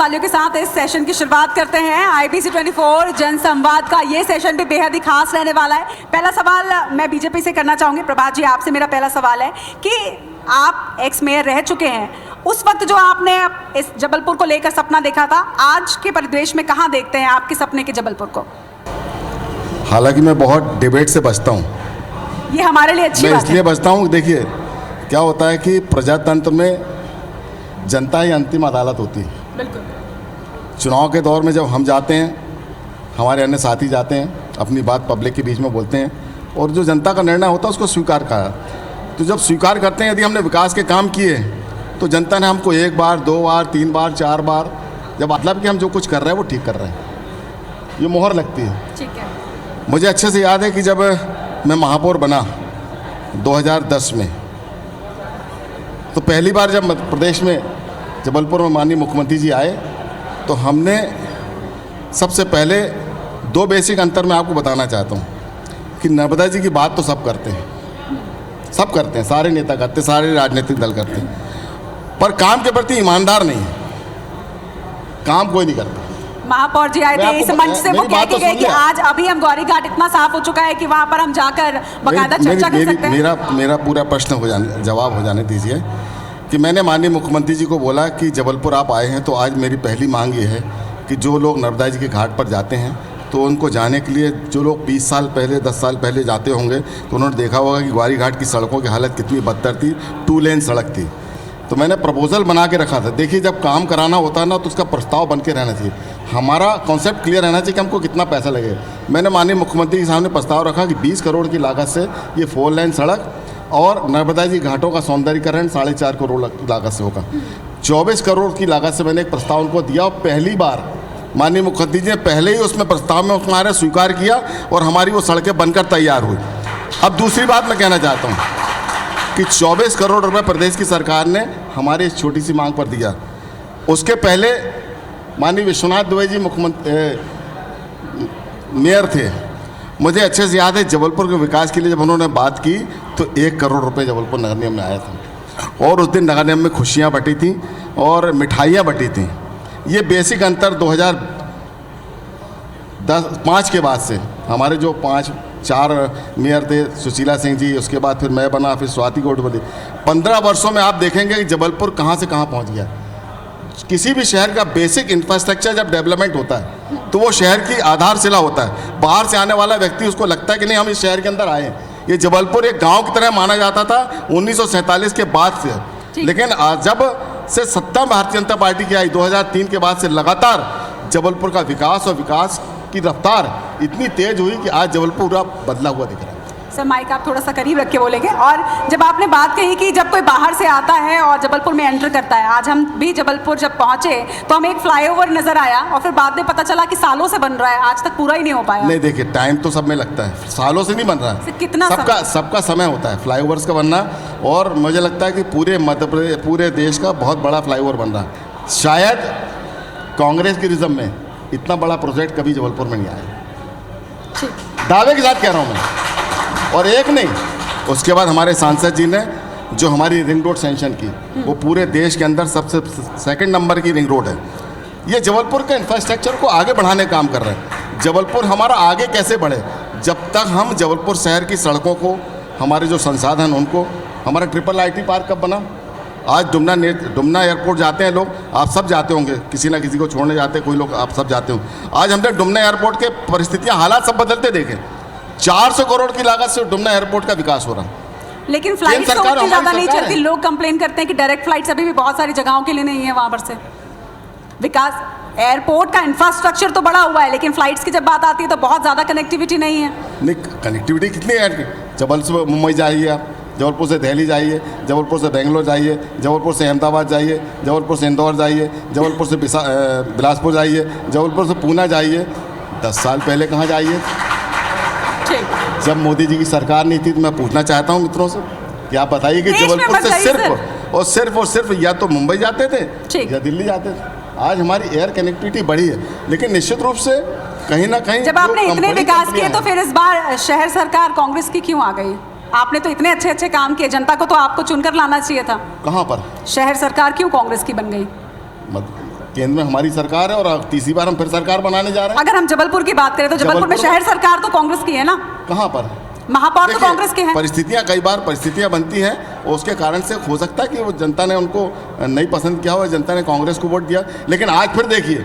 तालियों के साथ इस सेशन की शुरुआत करते हैं। IBC 24 जनसंवाद का ये सेशन भी बेहद ही खास रहने वाला है। पहला सवाल मैं बीजेपी से करना चाहूँगी। प्रभात जी, आपसे मेरा पहला सवाल है कि आप एक्स मेयर रह चुके हैं, उस वक्त जो आपने इस जबलपुर को लेकर सपना देखा था, आज के परिवेश में कहाँ देखते हैं आपके सपने के जबलपुर को? हालांकि मैं बहुत डिबेट से बचता हूँ, ये हमारे लिए अच्छी मैं बात है। इसलिए बचता हूँ, देखिए क्या होता है कि प्रजातंत्र में जनता ही अंतिम अदालत होती है। बिल्कुल। चुनाव के दौर में जब हम जाते हैं, हमारे अन्य साथी जाते हैं, अपनी बात पब्लिक के बीच में बोलते हैं और जो जनता का निर्णय होता है उसको स्वीकार करा। तो जब स्वीकार करते हैं, यदि हमने विकास के काम किए तो जनता ने हमको 1 बार 2 बार 3 बार 4 बार जब मतलब कि हम जो कुछ कर रहे हैं वो ठीक कर रहे हैं, ये मोहर लगती है। ठीक है। मुझे अच्छे से याद है कि जब मैं महापौर बना 2010 में, तो पहली बार जब मध्य प्रदेश में जबलपुर में माननीय मुख्यमंत्री जी आए तो हमने सबसे पहले 2 बेसिक अंतर मैं आपको बताना चाहता हूँ कि नर्मदा जी की बात तो सब करते हैं, सारे नेता करते हैं, सारे राजनीतिक दल करते हैं, पर काम के प्रति ईमानदार नहीं है, काम कोई नहीं करता। महापौर जी आए थे इस मंच से, वो कह के गए कि आज अभी हम गौरी घाट इतना साफ हो चुका है कि वहां पर हम जाकर बाकायदा चर्चा कर सकते हैं। मेरा पूरा प्रश्न जवाब हो जाने दीजिए कि मैंने माननीय मुख्यमंत्री जी को बोला कि जबलपुर आप आए हैं तो आज मेरी पहली मांग ये है कि जो लोग नर्मदा जी के घाट पर जाते हैं तो उनको जाने के लिए, जो लोग 20 साल पहले 10 साल पहले जाते होंगे तो उन्होंने देखा होगा कि ग्वारी घाट की सड़कों की हालत कितनी बदतर थी, 2 लेन सड़क थी। तो मैंने प्रपोजल बना के रखा था। देखिए, जब काम कराना होता है ना तो उसका प्रस्ताव बन के रहना चाहिए, हमारा कॉन्सेप्ट क्लियर रहना चाहिए कि हमको कितना पैसा लगेगा। मैंने माननीय मुख्यमंत्री के सामने प्रस्ताव रखा कि 20 करोड़ की लागत से ये 4 लेन सड़क और नर्मदा जी घाटों का सौंदर्यीकरण 4.5 करोड़ लागत से होगा। 24 करोड़ की लागत से मैंने एक प्रस्ताव उनको दिया और पहली बार माननीय मुख्यमंत्री जी ने पहले ही उसमें प्रस्ताव में हमारा स्वीकार किया और हमारी वो सड़कें बनकर तैयार हुई। अब दूसरी बात मैं कहना चाहता हूँ कि 24 करोड़ रुपए प्रदेश की सरकार ने हमारी इस छोटी सी मांग पर दिया। उसके पहले माननीय विश्वनाथ दुबे जी मेयर थे। मुझे अच्छे से याद है, जबलपुर के विकास के लिए जब उन्होंने बात की तो 1 करोड़ रुपए जबलपुर नगर निगम में आया था और उस दिन नगर निगम में खुशियाँ बटी थी और मिठाइयाँ बटी थी। ये बेसिक अंतर 2005 के बाद से हमारे जो 4 मेयर थे, सुशीला सिंह जी, उसके बाद फिर मैं बना, फिर स्वाति गौड़ बनी। 15 वर्षों में आप देखेंगे कि जबलपुर कहाँ से कहाँ पहुँच गया। किसी भी शहर का बेसिक इंफ्रास्ट्रक्चर जब डेवलपमेंट होता है तो वो शहर की आधारशिला होता है। बाहर से आने वाला व्यक्ति उसको लगता है कि नहीं, हम इस शहर के अंदर आए हैं। ये जबलपुर एक गांव की तरह माना जाता था 1947 के बाद से, लेकिन जब से सत्ता भारतीय जनता पार्टी की आई 2003 के बाद से लगातार जबलपुर का विकास और विकास की रफ्तार इतनी तेज हुई कि आज जबलपुर पूरा बदला हुआ दिख रहा है। सर, माइक आप थोड़ा सा करीब रख के बोलेंगे। और जब आपने बात कही कि जब कोई बाहर से आता है और जबलपुर में एंटर करता है, आज हम भी जबलपुर जब पहुंचे तो हमें एक फ्लाईओवर नजर आया और फिर बाद में पता चला कि सालों से बन रहा है, आज तक पूरा ही नहीं हो पाया। नहीं, देखिए, टाइम तो सब में लगता है, सालों से नहीं बन रहा है। कितना सबका समय होता है फ्लाईओवर्स का बनना, और मुझे लगता है कि पूरे मध्य प्रदेश, पूरे देश का बहुत बड़ा फ्लाईओवर बन रहा है। शायद कांग्रेस के रिज़म में इतना बड़ा प्रोजेक्ट कभी जबलपुर में नहीं आया, दावे के साथ कह रहा हूँ मैं। और एक नहीं, उसके बाद हमारे सांसद जी ने जो हमारी रिंग रोड सैंक्शन की, वो पूरे देश के अंदर सबसे 2nd नंबर की रिंग रोड है। ये जबलपुर के इंफ्रास्ट्रक्चर को आगे बढ़ाने का काम कर रहे हैं। जबलपुर हमारा आगे कैसे बढ़े, जब तक हम जबलपुर शहर की सड़कों को, हमारे जो संसाधन उनको, हमारा IIIT पार्क कब बना, आज डुमना एयरपोर्ट जाते हैं लोग, आप सब जाते होंगे, किसी ना किसी को छोड़ने जाते हैं, कोई लोग आप सब जाते होंगे। आज हमने डुमना एयरपोर्ट के परिस्थितियाँ, हालात सब बदलते देखे। 400 करोड़ की लागत से डुमना एयरपोर्ट का विकास हो रहा है। लेकिन फ्लाइट तो उतनी ज़्यादा नहीं चलती। लोग कंप्लेन करते हैं कि डायरेक्ट फ्लाइट्स अभी भी बहुत सारी जगहों के लिए नहीं है वहाँ पर से। विकास, एयरपोर्ट का इंफ्रास्ट्रक्चर तो बड़ा हुआ है, लेकिन फ्लाइट्स की जब बात आती है तो बहुत ज़्यादा कनेक्टिविटी नहीं है। नहीं, कनेक्टिविटी कितनी है? जबलपुर से मुंबई जाइए आप, जबलपुर से दिल्ली जाइए, जबलपुर से बेंगलोर जाइए, जबलपुर से अहमदाबाद जाइए, जबलपुर से इंदौर जाइए, जबलपुर से बिलासपुर जाइए, जबलपुर से पूना जाइए। 10 साल पहले कहाँ जाइए? जब मोदी जी की सरकार नहीं थी, तो मैं पूछना चाहता हूँ मित्रों से कि आप बताइए कि जबलपुर से सिर्फ और सिर्फ या तो मुंबई जाते थे या दिल्ली जाते थे। आज हमारी एयर कनेक्टिविटी बढ़ी है, लेकिन निश्चित रूप से कहीं ना कहीं जब आपने इतने विकास किए तो फिर इस बार शहर सरकार कांग्रेस की क्यों आ गई? आपने तो इतने अच्छे अच्छे काम किए, जनता को तो आपको चुनकर लाना चाहिए था। कहाँ पर? शहर सरकार क्यों कांग्रेस की बन गई? केंद्र में हमारी सरकार है और तीसरी बार हम फिर सरकार बनाने जा रहे हैं। अगर हम जबलपुर की बात करें तो जबलपुर में शहर सरकार तो कांग्रेस की है ना, कहाँ पर? महापौर तो कांग्रेस के हैं। परिस्थितियाँ कई बार परिस्थितियाँ बनती हैं और उसके कारण से हो सकता है कि वो जनता ने उनको नहीं पसंद किया हो, जनता ने कांग्रेस को वोट दिया, लेकिन आज फिर देखिए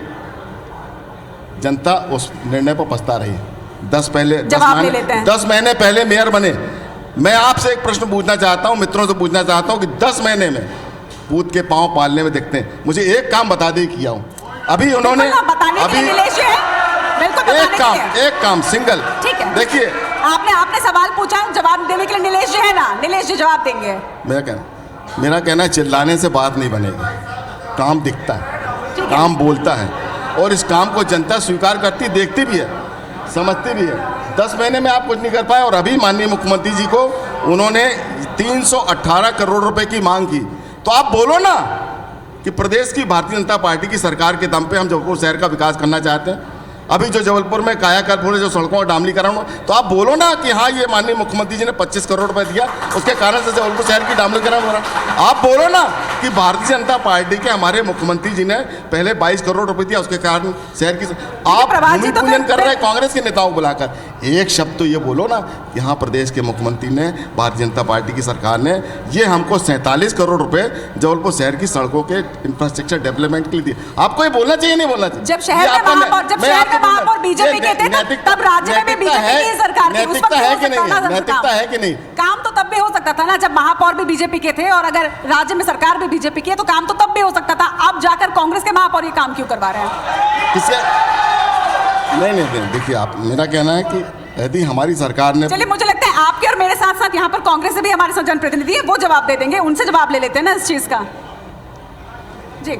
जनता उस निर्णय पर पछता रही है। 10 महीने पहले मेयर बने। मैं आपसे एक प्रश्न पूछना चाहता हूँ, मित्रों से पूछना चाहता हूँ कि 10 महीने में पूत के पांव पालने में दिखते हैं। मुझे एक काम बता दे किया हूँ अभी उन्होंने, अभी एक काम सिंगल। ठीक है, देखिए आपने सवाल पूछा, जवाब देने के लिए नीलेश जी है ना, नीलेश जी जवाब देंगे। मेरा कहना है चिल्लाने से बात नहीं बनेगी, काम दिखता है, काम बोलता है और इस काम को जनता स्वीकार करती, देखती भी है, समझती भी है। 10 महीने में आप कुछ नहीं कर पाए और अभी माननीय मुख्यमंत्री जी को उन्होंने 318 करोड़ रुपए की मांग की, तो आप बोलो ना कि प्रदेश की भारतीय जनता पार्टी की सरकार के दम पे हम जबलपुर शहर का विकास करना चाहते हैं। अभी जो जबलपुर में कायाकल्प हो रहे जो सड़कों और डामलीकरण हो, तो आप बोलो ना कि हाँ ये माननीय मुख्यमंत्री जी ने 25 करोड़ रुपए दिया, उसके कारण से जबलपुर शहर की डामलीकरण हो रहा। आप बोलो ना कि भारतीय जनता पार्टी के हमारे मुख्यमंत्री जी ने पहले 22 करोड़ रुपए दिया, उसके कारण शहर की आप भूमि पूजन कर रहे हैं कांग्रेस के नेताओं को बुलाकर। एक शब्द तो ये बोलो ना, यहाँ प्रदेश के मुख्यमंत्री ने, भारतीय जनता पार्टी की सरकार ने ये हमको 47 करोड़ रुपए जबलपुर शहर की सड़कों के इंफ्रास्ट्रक्चर डेवलपमेंट के लिए दिए। आपको ये बोलना चाहिए नहीं बोलना चाहिए? जब शहर में बीजेपी के थे तब राज्य में भी बीजेपी की सरकार थी, नैतिकता है कि नहीं? नैतिकता है कि नहीं? काम तो तब भी हो सकता था ना जब महापौर भी बीजेपी के थे और अगर राज्य में सरकार भी बीजेपी की है तो काम तो तब भी हो सकता था। अब जाकर कांग्रेस के महापौर ये काम क्यों करवा रहे हैं? नहीं देखिए, आप, मेरा कहना है कि यदि हमारी सरकार ने, चलिए मुझे लगता है आपके और मेरे साथ साथ यहाँ पर कांग्रेस से भी हमारे साथ जनप्रतिनिधि है, वो जवाब दे देंगे, उनसे जवाब ले लेते हैं ना इस चीज का। जी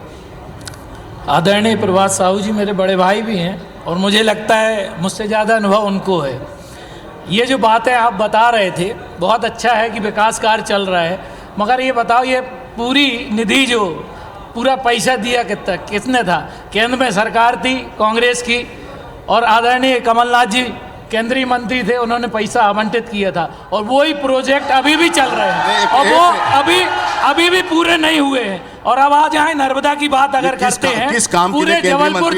आदरणीय प्रभात साहू जी मेरे बड़े भाई भी हैं और मुझे लगता है मुझसे ज़्यादा अनुभव उनको है। ये जो बातें आप बता रहे थे, बहुत अच्छा है कि विकास कार्य चल रहा है, मगर ये बताओ ये पूरी निधि जो पूरा पैसा दिया किसने था? केंद्र में सरकार थी कांग्रेस की और आदरणीय कमलनाथ जी केंद्रीय मंत्री थे, उन्होंने पैसा आवंटित किया था और वही प्रोजेक्ट अभी भी चल रहे हैं और वो अभी भी पूरे नहीं हुए हैं। और अब आज यहाँ नर्मदा की बात अगर करते हैं, पूरे जबलपुर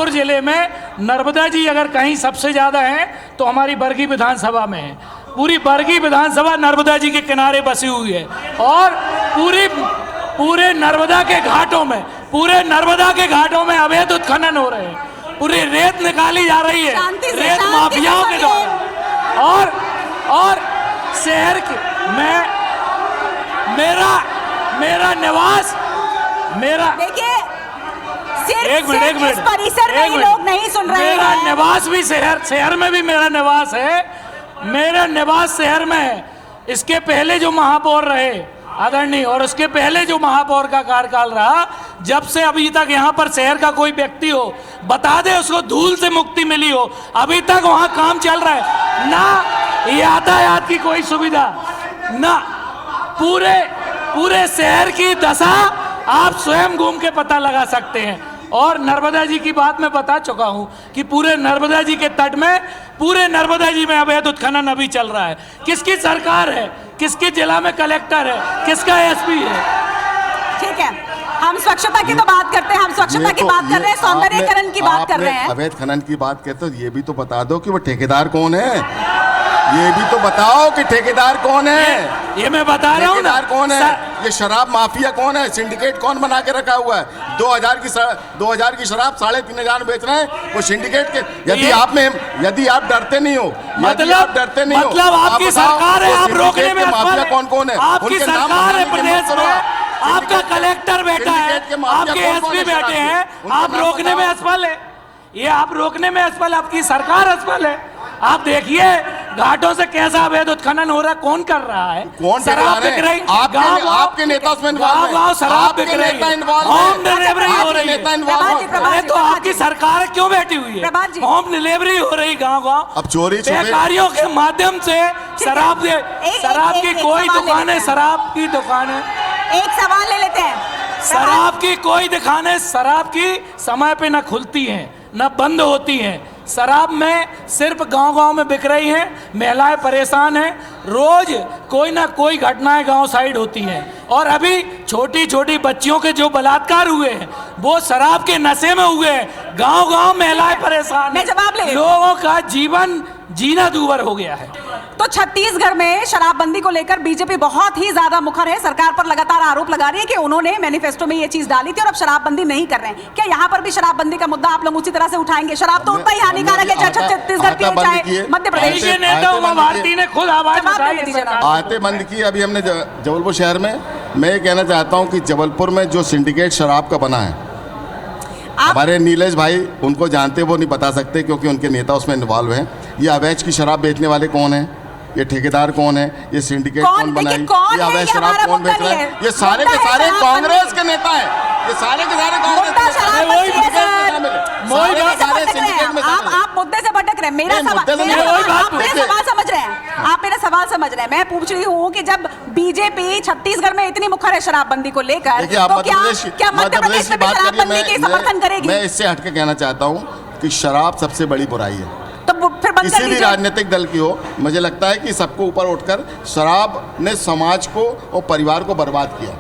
जिले में नर्मदा जी अगर कहीं सबसे ज़्यादा हैं तो हमारी बरगी विधानसभा में है। पूरी बरगी विधानसभा नर्मदा जी के किनारे बसी हुई है और पूरे नर्मदा के घाटों में अवैध उत्खनन हो रहे हैं, पूरी रेत निकाली जा रही है रेत माफियाओं के द्वारा। और शहर के मेरा निवास देखिए, एक मिनट परिसर में लोग नहीं सुन रहे हैं। मेरा निवास भी शहर में भी मेरा निवास है, मेरा निवास शहर में है। इसके पहले जो महापौर रहे आदरणीय और उसके पहले जो महापौर का कार्यकाल रहा, जब से अभी तक यहाँ पर शहर का कोई व्यक्ति हो बता दे उसको धूल से मुक्ति मिली हो, अभी तक वहाँ काम चल रहा है। ना यातायात की कोई सुविधा, ना पूरे शहर की दशा आप स्वयं घूम के पता लगा सकते हैं। और नर्मदा जी की बात मैं बता चुका हूं कि पूरे नर्मदा जी के तट में, पूरे नर्मदा जी में अवैध उत्खनन अभी चल रहा है। किसकी सरकार है, किसके जिला में कलेक्टर है, किसका एसपी है? ठीक है, हम स्वच्छता की तो बात करते हैं, हम स्वच्छता की बात कर रहे हैं, सौंदर्यीकरण की बात कर रहे हैं। अवैध खनन की बात करते हो, ये भी तो बता दो कि वो ठेकेदार कौन है। ये भी तो बताओ कि ठेकेदार कौन है। ये मैं बता रहा हूँ ना, कौन है? ये शराब माफिया कौन है? सिंडिकेट कौन बना के रखा हुआ है? 2000 की शराब 3500 बेच रहे हैं वो सिंडिकेट के। यदि आप डरते नहीं हो, मतलब आपकी सरकार है, आप रोकने में माफिया कौन है? आपकी सरकार है प्रदेश में, आपका कलेक्टर बैठा है, आपके एसपी बैठे हैं, आप रोकने में असफल है। ये आप रोकने में असफल, आपकी सरकार असफल है। आप देखिए घाटों से कैसा अवैध उत्खनन हो रहा है, कौन कर रहा है? कौन शराब बिक रही, आपके नेता उसमें गाँव शराब बिक रही है, होम डिलीवरी हो रही है। अरे तो आपकी सरकार क्यों बैठी हुई है? होम डिलीवरी हो रही गाँव। अब चोरी बेकारियों के माध्यम से शराब की कोई दुकान है, शराब की दुकान है। एक सवाल ले लेते हैं। शराब की कोई दुकानें शराब की समय पे न खुलती हैं न बंद होती हैं। शराब में सिर्फ गांव-गांव में बिक रही है, महिलाएं परेशान हैं, रोज कोई ना कोई घटनाएं गांव साइड होती हैं। और अभी छोटी छोटी बच्चियों के जो बलात्कार हुए हैं वो शराब के नशे में हुए हैं। गांव-गांव महिलाएं परेशान मैं जवाब ले, लोगों का जीवन जीना दूभर हो गया है। तो छत्तीसगढ़ में शराबबंदी को लेकर बीजेपी बहुत ही ज्यादा मुखर है, सरकार पर लगातार आरोप लगा रही है कि उन्होंने मैनिफेस्टो में ये चीज डाली थी और अब शराबबंदी नहीं कर रहे हैं। क्या यहाँ पर भी शराबबंदी का मुद्दा आप लोग उसी तरह से उठाएंगे? शराब तो उतना ही हानिकारक है चाहे छत्तीसगढ़ की हो चाहे मध्य प्रदेश के नेता उमा भारती ने खुद आवाज उठाई। आते बंद की अभी हमने जबलपुर शहर में। मैं ये कहना चाहता हूँ कि जबलपुर में जो सिंडिकेट शराब का बना है, हमारे नीलेश भाई उनको जानते, वो नहीं बता सकते क्योंकि उनके नेता उसमें इन्वॉल्व हैं। ये अवैध की शराब बेचने वाले कौन हैं, ये ठेकेदार कौन है, ये सिंडिकेट कौन बनाई, ये अवैध शराब कौन बेच रहा है, ये सारे के सारे कांग्रेस के नेता हैं, ये सारे के सारे कांग्रेस के नेता हैं। आप मुद्दे से भटक रहे हैं। मेरा सवाल, आप मेरा सवाल समझ रहे हैं, आप मेरा सवाल समझ रहे हैं। मैं पूछ रही हूँ कि जब बीजेपी छत्तीसगढ़ में इतनी मुखर है शराबबंदी को लेकर, तो क्या मध्य प्रदेश में भी शराबबंदी के समर्थन करेगी? मैं इससे हटके कहना चाहता हूँ कि शराब सबसे बड़ी बुराई है, तो फिर बंद कर किसी भी दीजिए। राजनीतिक दल की हो। मुझे लगता है कि सबको ऊपर उठकर शराब ने समाज को और परिवार को बर्बाद किया,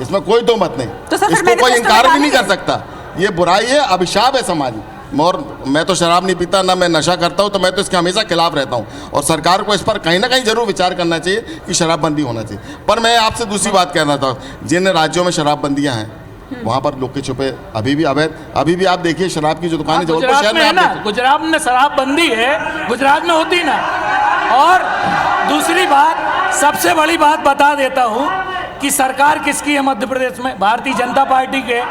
इसमें कोई दो मत नहीं, तो सर इसको कोई इनकार भी नहीं कर सकता। ये बुराई है, अभिशाप है समाज में। और मैं तो शराब नहीं पीता, ना मैं नशा करता हूँ, तो मैं तो इसके हमेशा खिलाफ रहता हूँ और सरकार को इस पर कहीं ना कहीं जरूर विचार करना चाहिए कि शराबबंदी होना चाहिए। पर मैं आपसे दूसरी बात कहना था, जिन राज्यों में शराबबंदियाँ हैं वहाँ पर लोग के छुपे अभी भी अवैध, अभी भी आप देखिए शराब की जो दुकानें जबलपुर शहर में है ना, गुजरात में शराबबंदी है, गुजरात में होती ना। और दूसरी बात, सबसे बड़ी बात बता देता हूँ कि सरकार किसकी है मध्य प्रदेश में? भारतीय जनता पार्टी के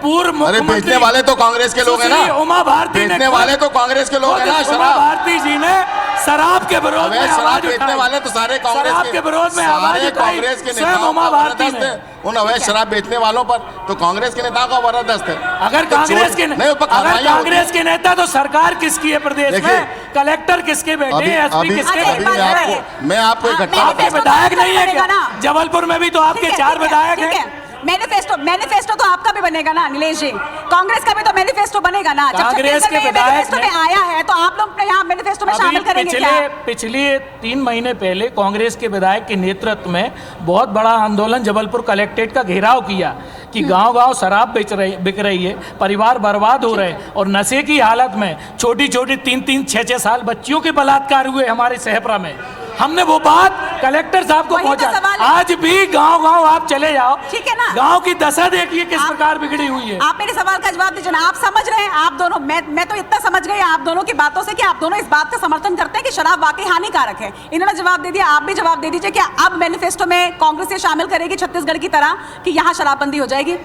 पूर्व मुख्यमंत्री। बेचने वाले तो कांग्रेस के लोग हैं ना, उमा भारती ने, बेचने वाले तो कांग्रेस के लोग हैं ना। उमा भारती जी ने शराब के विरोध में आवाज बेचने वाले तो सारे कांग्रेस के विरोध में आवाज उठाई। कांग्रेस के नेताओं उमा भारती ने उन अवैध शराब बेचने वालों पर तो कांग्रेस के नेताओं का बर्दाश्त है। अगर कांग्रेस के नेता तो सरकार किसकी है प्रदेश में? कलेक्टर किसके बेटे, एसपी किसके बेटे? मैं आपको आपके विधायक नहीं है क्या? जबलपुर में भी तो आपके 4 विधायक हैं। मैनिफेस्टो तो आपका भी बनेगा ना नीलेश जी, कांग्रेस का भी तो मैनिफेस्टो बनेगा ना। कांग्रेस के विधायक में आया है तो आप लोग यहाँ मैनिफेस्टो में शामिल करेंगे क्या? पिछले 3 महीने पहले कांग्रेस के विधायक के नेतृत्व में बहुत बड़ा आंदोलन जबलपुर कलेक्ट्रेट का घेराव किया कि गांव-गांव शराब बिक रही है, परिवार बर्बाद हो रहे हैं और नशे की हालत में छोटी छोटी 3-3, 6-6 साल बच्चियों के बलात्कार हुए हमारे सहपरा में। हमने वो बात कलेक्टर साहब को पहुंचा। आज भी गांव-गांव आप चले जाओ, ठीक है ना, गांव की दशा देखिए किस प्रकार बिगड़ी हुई है। आप मेरे सवाल का जवाब दीजिए ना। आप समझ रहे हैं, आप दोनों, मैं तो इतना समझ गई आप दोनों की बातों से कि आप दोनों इस बात का समर्थन करते हैं कि शराब वाकई हानिकारक है। इन्होंने जवाब दे दिया, आप भी जवाब दे दीजिए। क्या अब मैनिफेस्टो में कांग्रेस ये शामिल करेगी छत्तीसगढ़ की तरह कि यहाँ शराबबंदी हो जाएगी?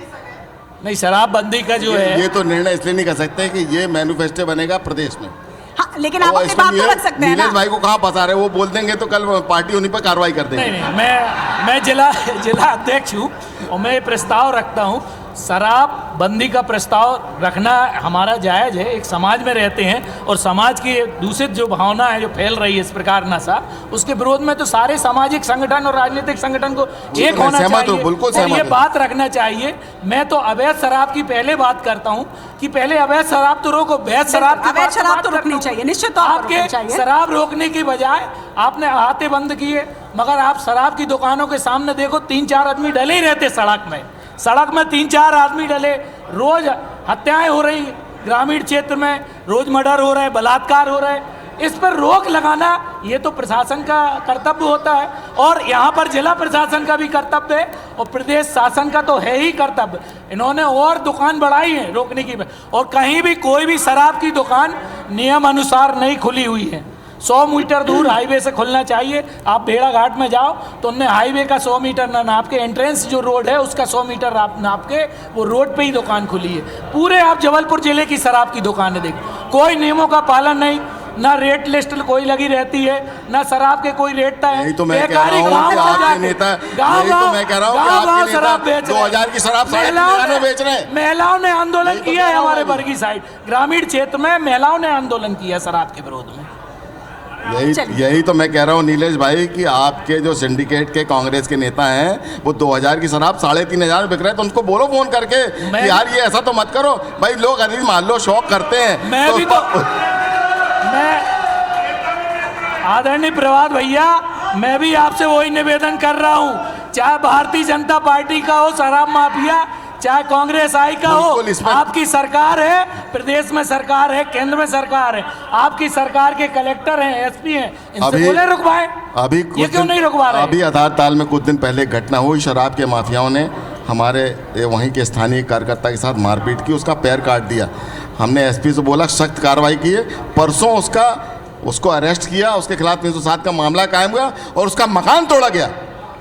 नहीं, शराबबंदी का जो है ये तो निर्णय इसलिए नहीं कर सकते कि ये मैनिफेस्टो बनेगा प्रदेश में। हाँ, लेकिन आप अपनी बात तो रख सकते हैं ना। नीलेश भाई को कहाँ फंसा रहे, वो बोल देंगे तो कल पार्टी उन्हीं पर कार्रवाई कर देंगे। नहीं, मैं जिला अध्यक्ष हूँ और मैं प्रस्ताव रखता हूँ, शराबबंदी का प्रस्ताव रखना हमारा जायज़ है। एक समाज में रहते हैं और समाज की दूषित जो भावना है जो फैल रही है इस प्रकार नशा, उसके विरोध में तो सारे सामाजिक संगठन और राजनीतिक संगठन को एक होना चाहिए और ये बात रखना चाहिए। मैं तो अवैध शराब की पहले बात करता हूँ कि पहले अवैध शराब तो रोको, अवैध शराब तो रोकनी चाहिए, निश्चित तौर पर आपके शराब रोकने की बजाय आपने हाथे बंद किए। मगर आप शराब की दुकानों के सामने देखो 3-4 आदमी डले ही रहते सड़क में 3-4 आदमी डले। रोज हत्याएं हो रही ग्रामीण क्षेत्र में, रोज मर्डर हो रहे, बलात्कार हो रहे। इस पर रोक लगाना ये तो प्रशासन का कर्तव्य होता है और यहाँ पर जिला प्रशासन का भी कर्तव्य है और प्रदेश शासन का तो है ही कर्तव्य। इन्होंने और दुकान बढ़ाई है रोकने की, और कहीं भी कोई भी शराब की दुकान नियम अनुसार नहीं खुली हुई है। 100 मीटर दूर हाईवे से खुलना चाहिए। आप भेड़ा घाट में जाओ तो उनने हाईवे का 100 मीटर ना नाप के, एंट्रेंस जो रोड है उसका 100 मीटर नाप के वो रोड पे ही दुकान खुली है। पूरे आप जबलपुर जिले की शराब की दुकानें देखो, कोई नियमों का पालन नहीं, ना रेट लिस्ट कोई लगी रहती है, ना शराब के कोई रेट तय है। यही तो मैं कह रहा हूँ कि आपके नेता, यही तो मैं कह रहा हूँ कि आपके नेता 2000 की शराब बेच रहे हैं। महिलाओं ने आंदोलन किया है हमारे बरगी साइड, ग्रामीण क्षेत्र में महिलाओं ने आंदोलन किया शराब के विरोध में। यही तो मैं कह रहा हूँ नीलेश भाई कि आपके जो सिंडिकेट के कांग्रेस के नेता हैं वो 2000 की शराब 3500 में बिक रहे हैं, तो उनको बोलो फोन करके कि यार ये ऐसा तो मत करो भाई। लोग अभी मान लो शौक करते हैं, आदरणीय प्रभात भैया, मैं भी आपसे वही निवेदन कर रहा हूँ, चाहे भारतीय जनता पार्टी का हो शराब माफिया, चाहे कांग्रेस आई का हो, आपकी सरकार है, प्रदेश में सरकार है, केंद्र में सरकार है, आपकी सरकार के कलेक्टर हैं, एसपी हैं, इनसे बोले रुकवाएं। अभी ये क्यों नहीं रुकवा रहे? अभी आधार ताल में कुछ दिन पहले घटना हुई, शराब के माफियाओं ने हमारे वहीं के स्थानीय कार्यकर्ता के साथ मारपीट की, उसका पैर काट दिया। हमने एसपी से बोला सख्त कार्रवाई की है, परसों उसको अरेस्ट किया, उसके खिलाफ 307 का मामला कायम हुआ और उसका मकान तोड़ा गया।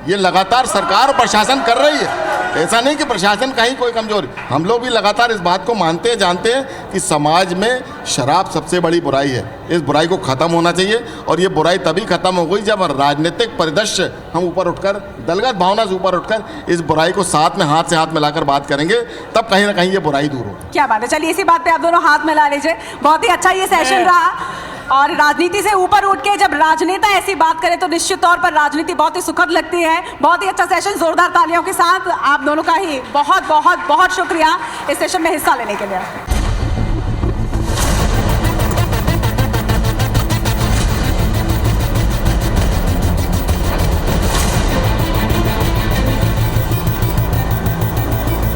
ये लगातार सरकार और प्रशासन कर रही है, ऐसा नहीं कि प्रशासन का ही कोई कमजोरी। हम लोग भी लगातार इस बात को मानते हैं, जानते हैं कि समाज में शराब सबसे बड़ी बुराई है। इस बुराई को ख़त्म होना चाहिए और ये बुराई तभी ख़त्म हो गई जब राजनीतिक परिदृश्य हम ऊपर उठकर, दलगत भावना से ऊपर उठकर इस बुराई को साथ में हाथ से हाथ मिलाकर बात करेंगे, तब कहीं ना कहीं ये बुराई दूर होगी। क्या बात है, चलिए इसी बात पे आप दोनों हाथ मिला लीजिए। बहुत ही अच्छा ये सेशन रहा और राजनीति से ऊपर उठ के जब राजनेता ऐसी बात करे तो निश्चित तौर पर राजनीति बहुत ही सुखद लगती है। बहुत ही अच्छा सेशन, जोरदार तालियों के साथ आप दोनों का ही बहुत बहुत बहुत शुक्रिया इस सेशन में हिस्सा लेने के लिए।